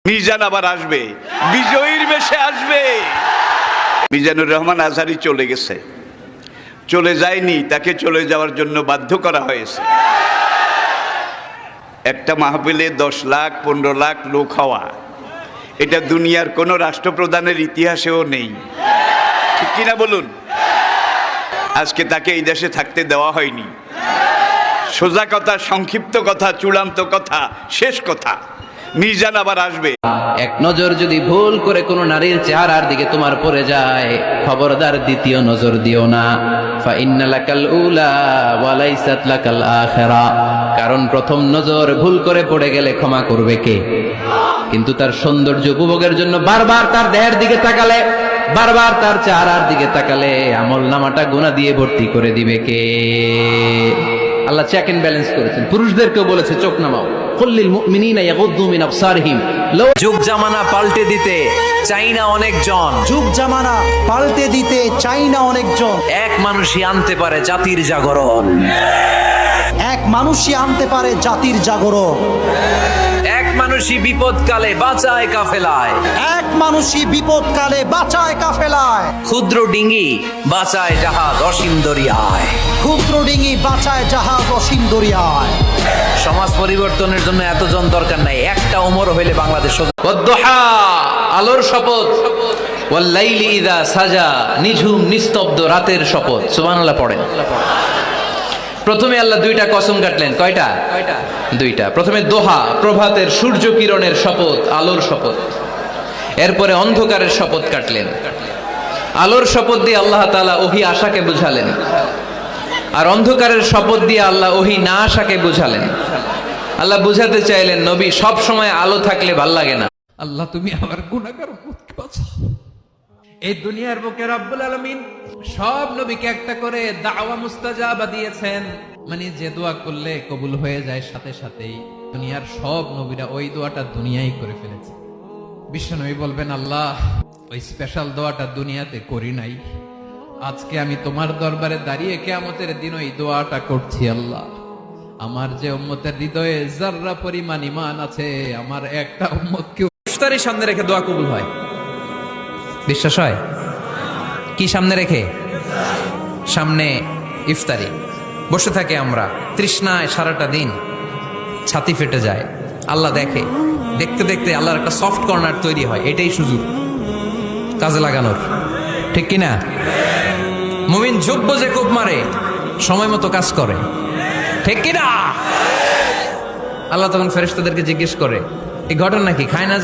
মিজান আবার আসবে, বিজয়ীর বেশে আসবে। মিজানুর রহমান আজহারি চলে গেছে, চলে যায়নি, তাকে চলে যাওয়ার জন্য বাধ্য করা হয়েছে। একটা মাহফিলে 10 লাখ 15 লাখ লোক হওয়া, এটা দুনিয়ার কোনো রাষ্ট্রপ্রধানের ইতিহাসেও নেই, ঠিক কিনা বলুন? আজকে তাকে এই দেশে থাকতে দেওয়া হয়নি। সোজা কথা, সংক্ষিপ্ত কথা, চূড়ান্ত কথা, শেষ কথা, মিজান আবার আসবে। এক নজর যদি ভুল করে কোনো নারীর চেহারার দিকে তোমার পড়ে যায়, খবরদার দ্বিতীয় নজর দিও না। ফা ইন্না লাকাল উলা ওয়া লাইসাত লাকাল আখিরা। কারণ প্রথম নজর ভুল করে পড়ে গেলে ক্ষমা করবে কে? কিন্তু তার সৌন্দর্য উপভোগের জন্য বারবার তার দেহের দিকে তাকালে, বারবার তার চেহারার দিকে তাকালে আমল নামাটা গুনাহ দিয়ে ভর্তি করে দিবে কে? আল্লাহ চেক এন্ড ব্যালেন্স করেছেন। পুরুষদেরকেও বলেছে চোখ নামাও। কুল্লিল মুমিনিনা ইয়াগুদ্দু মিন আবসারিহিম। যুগ জামানা পাল্টে দিতে চাই না অনেকজন, যুগ জামানা পাল্টে দিতে চাই না অনেকজন। এক মানুষই আনতে পারে জাতির জাগরণ। এক মানুষই আনতে পারে জাতির জাগরণ। এক মানুষই বিপদকালে বাঁচায় কাফেলায়। এক মানুষই বিপদকালে বাঁচায় কাফেলায়। ক্ষুদ্র ডিঙ্গি বাঁচায় জাহাজ অসীম দরিয়ায়। ক্ষুদ্র ডিঙি বাঁচায় জাহাজ অসীম দরিয়ায়। সমাজ পরিবর্তনের জন্য এতজন দরকার নাই, একটা ওমর হইলে বাংলাদেশ ওয়াদ-দুহা, আলোর শপথ। ওয়াল-লাইলি ইযা সাজা, নিঝুম নিস্তব্ধ রাতের শপথ। সুবহানাল্লাহ পড়েন। প্রথমে আল্লাহ দুইটা কসম কাটলেন। কয়টা? দুইটা। প্রথমে দোহা, প্রভাতের সূর্য কিরণের শপথ, আলোর শপথ। এরপরে অন্ধকারের শপথ কাটলেন। আলোর শপথ দিয়ে আল্লাহ তাআলা ওহী আশাকে বুঝালেন, আর অন্ধকারের শপথ দিয়ে আল্লাহ ওহী না আশাকে বুঝালেন। আল্লাহ বুঝাতে চাইলেন, নবী সব সময় আলো থাকলে ভাল লাগে না। আল্লাহ তুমি আমার গুনাহগার উম্মতকে বাঁচাও। এই দুনিয়ার বুকে রব্বুল আলামিন সব নবীকে একটা করে দাওয়া মুস্তাজাবা দিয়েছেন, মানে যে দোয়া করলে কবুল হয়ে যায় সাথে সাথেই। দুনিয়ার সব নবীরা ওই দোয়াটা দুনিয়ায় করে ফেলেছে। বিশ্বনবী বলবেন, আল্লাহ ওই স্পেশাল দোয়াটা দুনিয়াতে করি নাই, আজকে আমি তোমার দরবারে দাঁড়িয়ে কিয়ামতের দিন ওই দোয়াটা করছি। আল্লাহ, আমার যে উম্মতের হৃদয়ে যাররা পরিমাণ ঈমান আছে, আমার একটা উম্মতকে ইফতারের সামনে রেখে দোয়া কবুল হয়। বিশ্বাস হয়? কি সামনে রেখে? সামনে ইফতারি। বসে থাকে আমরা তৃষ্ণায় সারাটা দিন, ছাতি ফেটে যায়। আল্লাহ দেখে, দেখতে দেখতে আল্লাহর একটা সফট কর্নার তৈরি হয়। এটাই সুযোগ কাজে লাগানোর, ঠিক কিনা? মুমিন যোগ্য যে কোপ মারে, সময় মতো কাজ করে, ঠিক কিনা? আল্লাহ তখন ফেরেশতাদেরকে জিজ্ঞেস করে, এই ঘটনা কি? খায় না